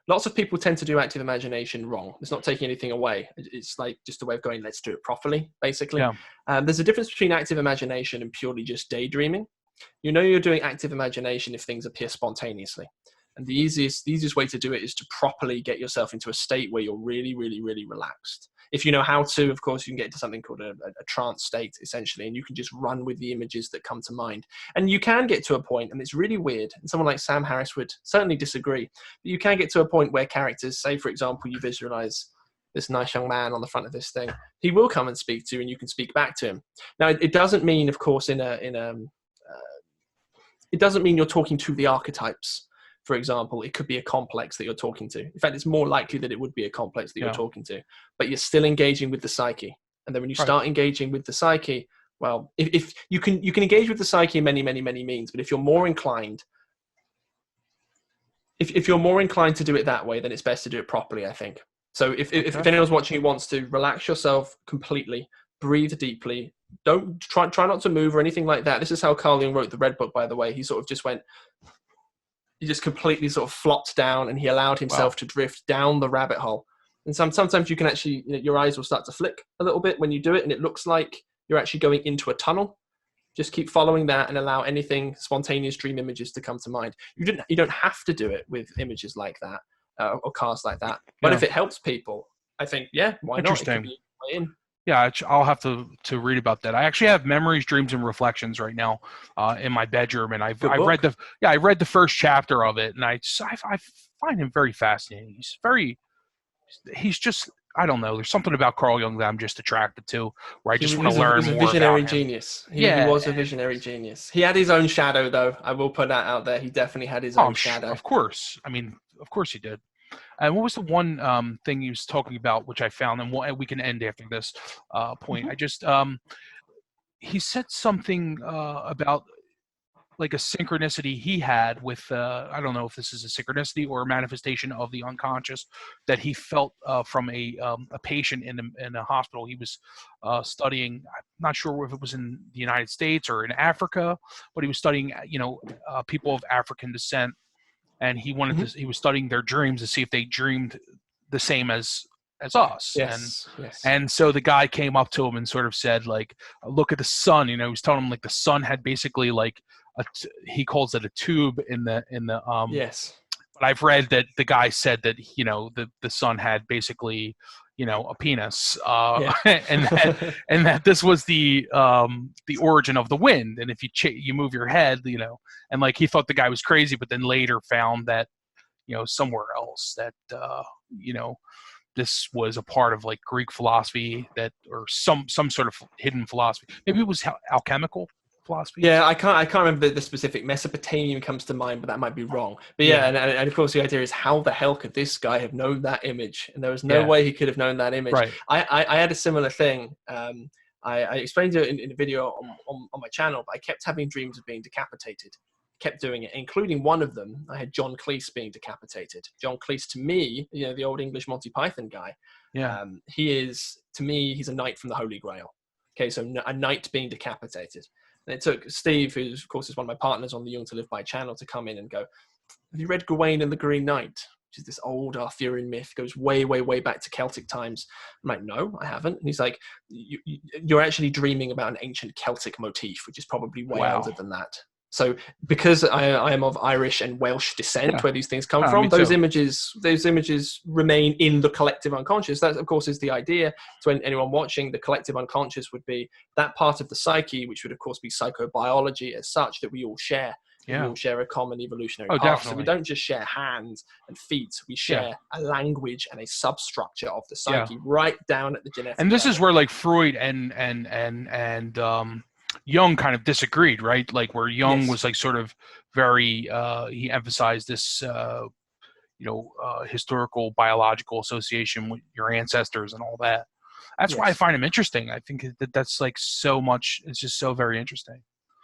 Lots of people tend to do active imagination wrong. It's not taking anything away. It's like just a way of going, let's do it properly, basically. There's a difference between active imagination and purely just daydreaming. You know, you're doing active imagination if things appear spontaneously. And the easiest way to do it is to properly get yourself into a state where you're really, really, really relaxed. If you know how to, of course, you can get into something called a trance state, essentially, and you can just run with the images that come to mind. And you can get to a point, and it's really weird, and someone like Sam Harris would certainly disagree, but you can get to a point where characters, say, for example, you visualize this nice young man on the front of this thing, he will come and speak to you, and you can speak back to him. Now, it doesn't mean, of course, it doesn't mean you're talking to the archetypes. For example, it could be a complex that you're talking to. In fact, it's more likely that it would be a complex that you're talking to, but you're still engaging with the psyche. And then when you start engaging with the psyche, Well, if you can engage with the psyche in many, many, many means, but if you're more inclined, if you're more inclined to do it that way, then it's best to do it properly, I think. So if anyone's watching who wants to relax yourself completely, breathe deeply, don't try not to move or anything like that. This is how Carl Jung wrote the Red Book, by the way. He sort of just went, he just completely sort of flopped down, and he allowed himself to drift down the rabbit hole. And sometimes you can actually, your eyes will start to flick a little bit when you do it, and it looks like you're actually going into a tunnel. Just keep following that and allow anything, spontaneous dream images to come to mind. You don't have to do it with images like that or cars like that. But if it helps people, I think, why not? It could be in. Yeah, I'll have to read about that. I actually have Memories, Dreams, and Reflections right now in my bedroom, and I read the first chapter of it, and I find him very fascinating. He's just, I don't know. There's something about Carl Jung that I'm just attracted to, where I just want to learn more. He was a visionary genius. He was a visionary genius. He had his own shadow, though. I will put that out there. He definitely had his own shadow. Of course. I mean, of course he did. And what was the one thing he was talking about, which I found, and we can end after this point. I just, he said something about like a synchronicity he had with, I don't know if this is a synchronicity or a manifestation of the unconscious that he felt from a patient in a hospital. He was studying, I'm not sure if it was in the United States or in Africa, but he was studying, people of African descent. And he wanted to, he was studying their dreams to see if they dreamed the same as us. Yes. And so the guy came up to him and sort of said, like, look at the sun. He was telling him like the sun had basically like he calls it a tube in the yes. But I've read that the guy said that the sun had basically a penis, and that this was the origin of the wind. And if you move your head, and like he thought the guy was crazy, but then later found that somewhere else that this was a part of like Greek philosophy or some sort of hidden philosophy. Maybe it was alchemical philosophy. Yeah, I can't remember the specific. Mesopotamian comes to mind, but that might be wrong. But and of course the idea is, how the hell could this guy have known that image? And there was no way he could have known that image. Right. I had a similar thing. I explained it in a video on my channel, but I kept having dreams of being decapitated. Kept doing it, including one of them. I had John Cleese being decapitated. John Cleese, to me, the old English Monty Python guy. Yeah. He is, to me, he's a knight from the Holy Grail. Okay, so a knight being decapitated. And it took Steve, who of course is one of my partners on the Jung to Live By channel, to come in and go, have you read Gawain and the Green Knight? Which is this old Arthurian myth, goes way, way, way back to Celtic times. I'm like, no, I haven't. And he's like, you're actually dreaming about an ancient Celtic motif, which is probably way older than that. So because I am of Irish and Welsh descent, where these things come from, those images remain in the collective unconscious. That, of course, is the idea. So anyone watching, the collective unconscious would be that part of the psyche, which would, of course, be psychobiology as such, that we all share. Yeah. We all share a common evolutionary path. Definitely. So we don't just share hands and feet. We share a language and a substructure of the psyche right down at the genetic And this level. is where like Freud and Jung kind of disagreed, right? Like where Jung was like sort of very, he emphasized this, historical biological association with your ancestors and all that. That's why I find him interesting. I think that's like so much, it's just so very interesting.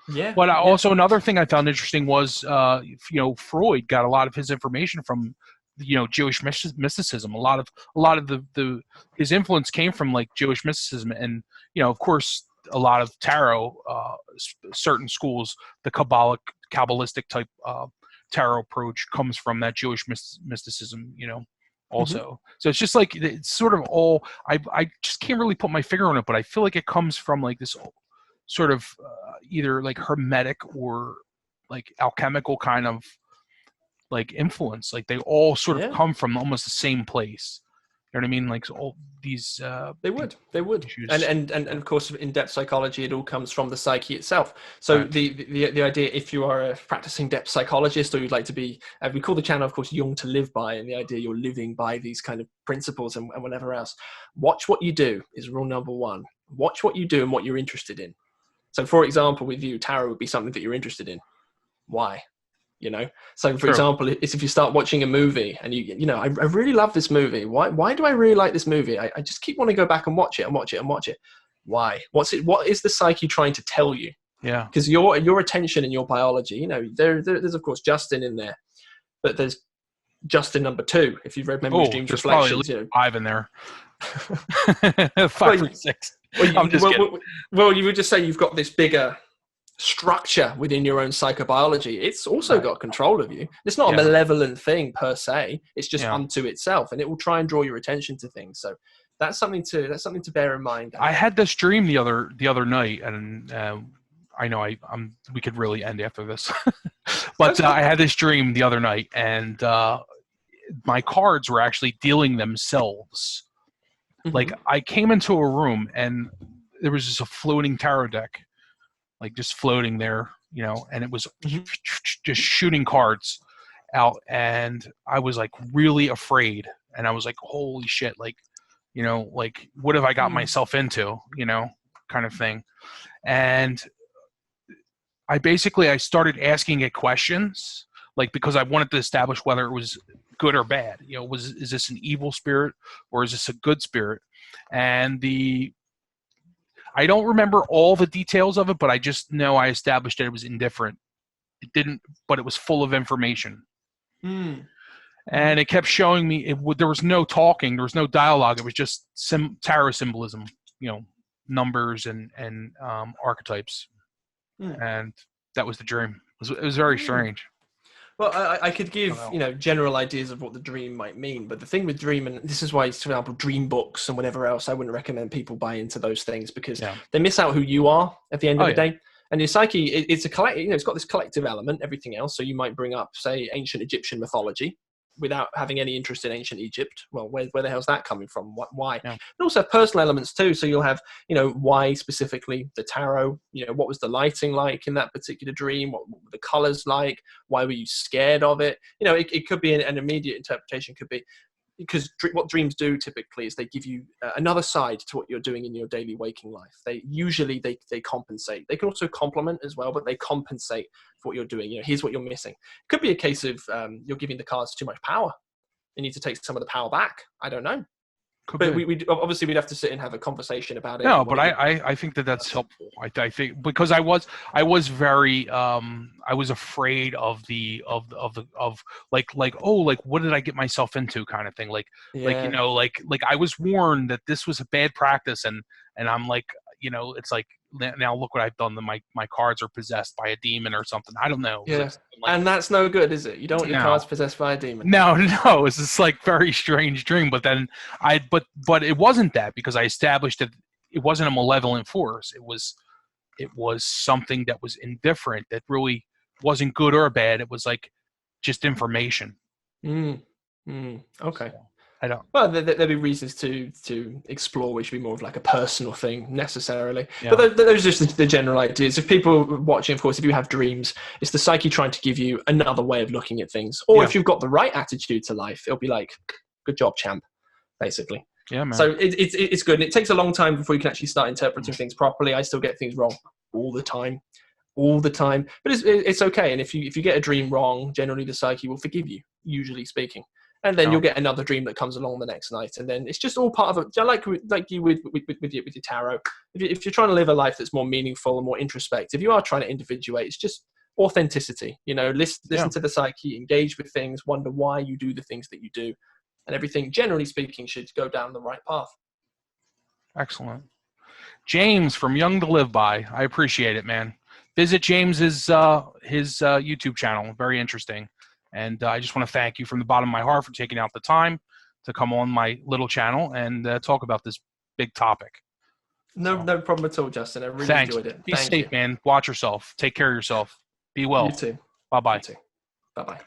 Yeah. But also another thing I found interesting was, Freud got a lot of his information from, Jewish mysticism. A lot of the his influence came from like Jewish mysticism, and of course a lot of tarot, certain schools, the Kabbalistic type tarot approach comes from that Jewish mysticism. Also, so it's just like it's sort of all. I just can't really put my finger on it, but I feel like it comes from like this sort of either like hermetic or like alchemical kind of like influence. Like they all sort of come from almost the same place. You know what I mean? Like all these they would issues. And of course in depth psychology it all comes from the psyche itself. So the idea, if you are a practicing depth psychologist, or you'd like to be, we call the channel of course Jung to Live By, and the idea you're living by these kind of principles and whatever else, watch what you do is rule number one. Watch what you do and what you're interested in. So for example, with you, tarot would be something that you're interested in. Why? So for example, if you start watching a movie and I really love this movie. Why do I really like this movie? I just keep wanting to go back and watch it and watch it and watch it. Why? What is the psyche trying to tell you? Yeah. Because your attention and your biology, you know, there's of course Justin in there, but there's Justin number 2. If you've read Memories, Dreams, There's probably at Reflections, least you know, 5 in there. 5 well, or 6. well, I'm just kidding. well, you would just say you've got this bigger structure within your own psychobiology. It's also got control of you. It's not a malevolent thing per se. It's just unto itself, and it will try and draw your attention to things. So that's something to bear in mind. I had this dream the other night, and I know we could really end after this, but I had this dream the other night, and my cards were actually dealing themselves. Mm-hmm. Like I came into a room and there was just a floating tarot deck, like just floating there, you know, and it was just shooting cards out, and I was like really afraid, and I was like, holy shit, like, you know, like what have I got myself into, you know, kind of thing. And I started asking it questions, like, because I wanted to establish whether it was good or bad. You know, is this an evil spirit or is this a good spirit? And I don't remember all the details of it, but I just know I established that it was indifferent. It didn't, but it was full of information. And it kept showing me there was no talking, there was no dialogue. It was just tarot symbolism, you know, numbers and archetypes. And that was the dream. It was very strange. Well, I could give, you know, general ideas of what the dream might mean, but the thing with dream, and this is why, for example, dream books and whatever else, I wouldn't recommend people buy into those things, because they miss out who you are at the end of the day. And your psyche, it's a collective, you know, it's got this collective element, everything else. So you might bring up, say, ancient Egyptian mythology without having any interest in ancient Egypt. Well, where the hell's that coming from? Why? And also have personal elements too. So you'll have, you know, why specifically the tarot, you know, what was the lighting like in that particular dream? What were the colors like? Why were you scared of it? You know, it could be an immediate interpretation, could be, because what dreams do typically is they give you another side to what you're doing in your daily waking life. They usually compensate. They can also complement as well, but they compensate for what you're doing. You know, here's what you're missing. It could be a case of you're giving the cards too much power. You need to take some of the power back. I don't know. But we obviously we'd have to sit and have a conversation about it. No, but I think that's helpful. I think because I was very I was afraid of like what did I get myself into kind of thing, like you know, like I was warned that this was a bad practice, and I'm like, you know, it's like, now look what I've done. My cards are possessed by a demon or something. I don't know. Yeah. And that's no good, is it? You don't want your cards possessed by a demon. No. It's this like very strange dream. But then but it wasn't that, because I established that it wasn't a malevolent force. It was something that was indifferent, that really wasn't good or bad. It was like just information. Okay. So, I don't. Well, there'd be reasons to explore, which would be more of like a personal thing necessarily. But those are just the general ideas. If people watching, of course, if you have dreams, it's the psyche trying to give you another way of looking at things. Or if you've got the right attitude to life, it'll be like, good job, champ, basically. Yeah, man. So it's good. And it takes a long time before you can actually start interpreting things properly. I still get things wrong all the time. But it's okay. And if you get a dream wrong, generally the psyche will forgive you, usually speaking. And then you'll get another dream that comes along the next night, and then it's just all part of it. Like you with your tarot. If you're trying to live a life that's more meaningful and more introspective, you are trying to individuate. It's just authenticity. You know, listen to the psyche, engage with things, wonder why you do the things that you do, and everything, generally speaking, should go down the right path. Excellent. James from Young to Live By. I appreciate it, man. Visit James's his YouTube channel. Very interesting. And I just want to thank you from the bottom of my heart for taking out the time to come on my little channel and talk about this big topic. No problem at all, Justin. I really enjoyed it. Be safe, man. Watch yourself. Take care of yourself. Be well. You too. Bye-bye. You too. Bye-bye.